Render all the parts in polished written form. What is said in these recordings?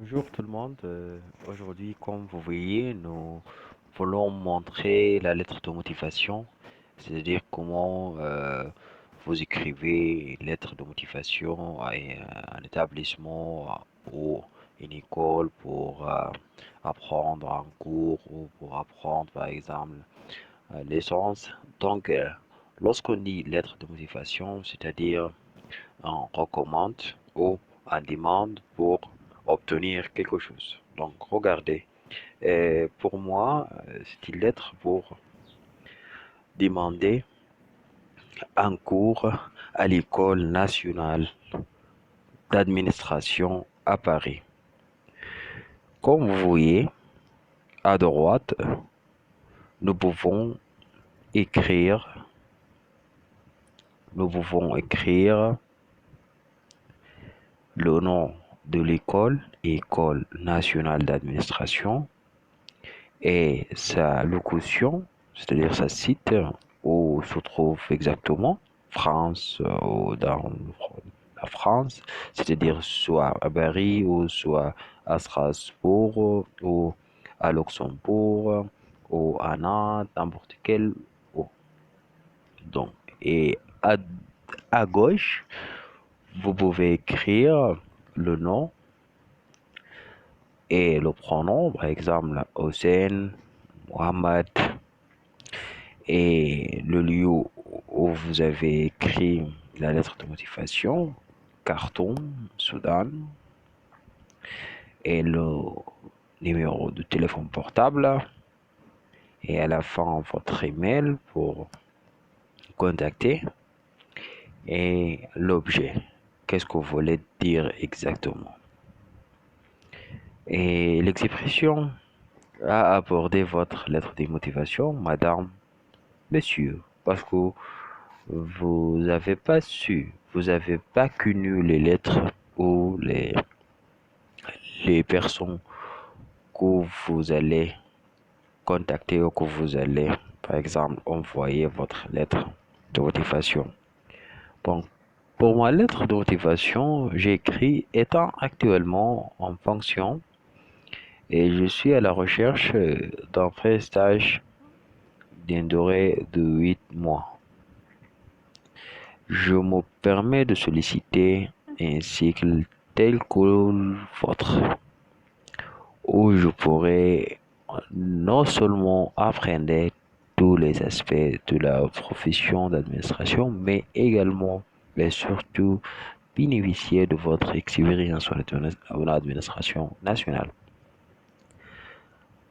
Bonjour tout le monde. Aujourd'hui, comme vous voyez, nous voulons montrer la lettre de motivation, c'est-à-dire comment vous écrivez une lettre de motivation à un établissement ou une école pour apprendre un cours ou pour apprendre, par exemple, l'essence. Donc, lorsqu'on dit lettre de motivation, c'est-à-dire on recommande ou on demande pour obtenir quelque chose. Donc, regardez, pour moi, c'est une lettre pour demander un cours à l'École nationale d'administration à Paris. Comme vous voyez, à droite, nous pouvons écrire, nous pouvons écrire le nom de l'école, École nationale d'administration, et sa locution, c'est-à-dire sa site où se trouve exactement France ou dans la France, c'est-à-dire soit à Paris ou soit à Strasbourg ou à Luxembourg ou à Nantes, n'importe quel. Donc, et à gauche, vous pouvez écrire le nom et le pronom, par exemple, Hossein, Mohamed, et le lieu où vous avez écrit la lettre de motivation, Khartoum, Soudan, et le numéro de téléphone portable, et à la fin votre email pour contacter, et l'objet. Qu'est-ce que vous voulez dire exactement? Et l'expression à aborder votre lettre de motivation, madame, monsieur, parce que vous n'avez pas su, vous n'avez pas connu les lettres ou les personnes que vous allez contacter ou que vous allez, par exemple, envoyer votre lettre de motivation. Donc, pour ma lettre de motivation, j'ai écrit étant actuellement en fonction et je suis à la recherche d'un vrai stage d'une durée de 8 mois. Je me permets de solliciter un cycle tel que le vôtre, où je pourrais non seulement apprendre tous les aspects de la profession d'administration, mais également et surtout bénéficier de votre expérience en administration nationale.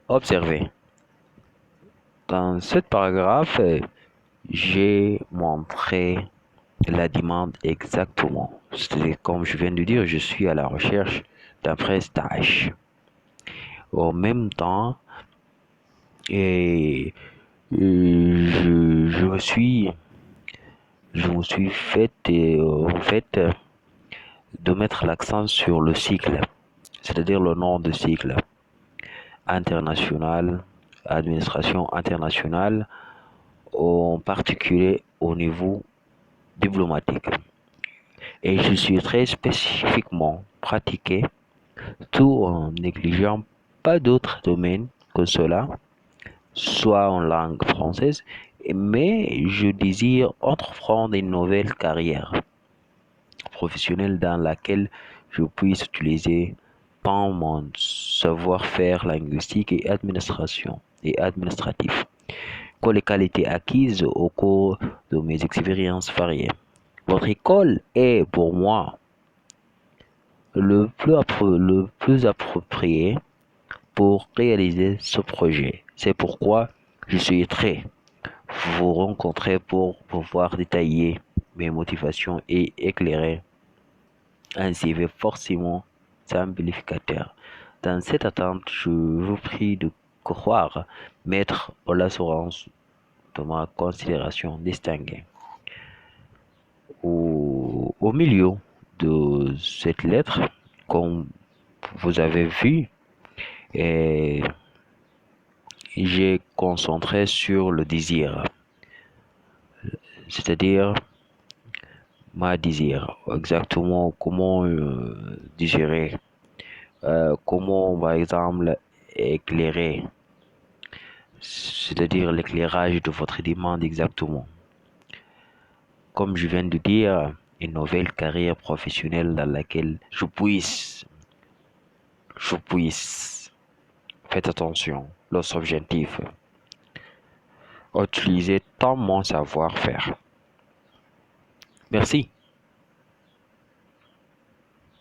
Observez, dans ce paragraphe, j'ai montré la demande exactement. C'est comme je viens de dire, je suis à la recherche d'un vrai stage. En même temps, et je me suis fait, en fait, de mettre l'accent sur le cycle, c'est-à-dire le nom de cycle international, administration internationale, en particulier au niveau diplomatique. Et je suis très spécifiquement pratiqué tout en négligeant pas d'autres domaines que cela, soit en langue française, mais je désire entreprendre une nouvelle carrière professionnelle dans laquelle je puisse utiliser tant mon savoir-faire linguistique et administration et administratif que les qualités acquises au cours de mes expériences variées. Votre école est pour moi le plus approprié pour réaliser ce projet. C'est pourquoi je suis très vous rencontrer pour pouvoir détailler mes motivations et éclairer un CV forcément simplificateur. Dans cette attente, je vous prie de croire mettre en l'assurance de ma considération distinguée. Au milieu de cette lettre, comme vous avez vu, et j'ai concentré sur le désir, c'est-à-dire ma désir, exactement comment désirer comment, par exemple, éclairer, c'est-à-dire l'éclairage de votre demande exactement. Comme je viens de dire, une nouvelle carrière professionnelle dans laquelle je puisse, faites attention, notre objectif, utiliser tout mon savoir-faire. Merci.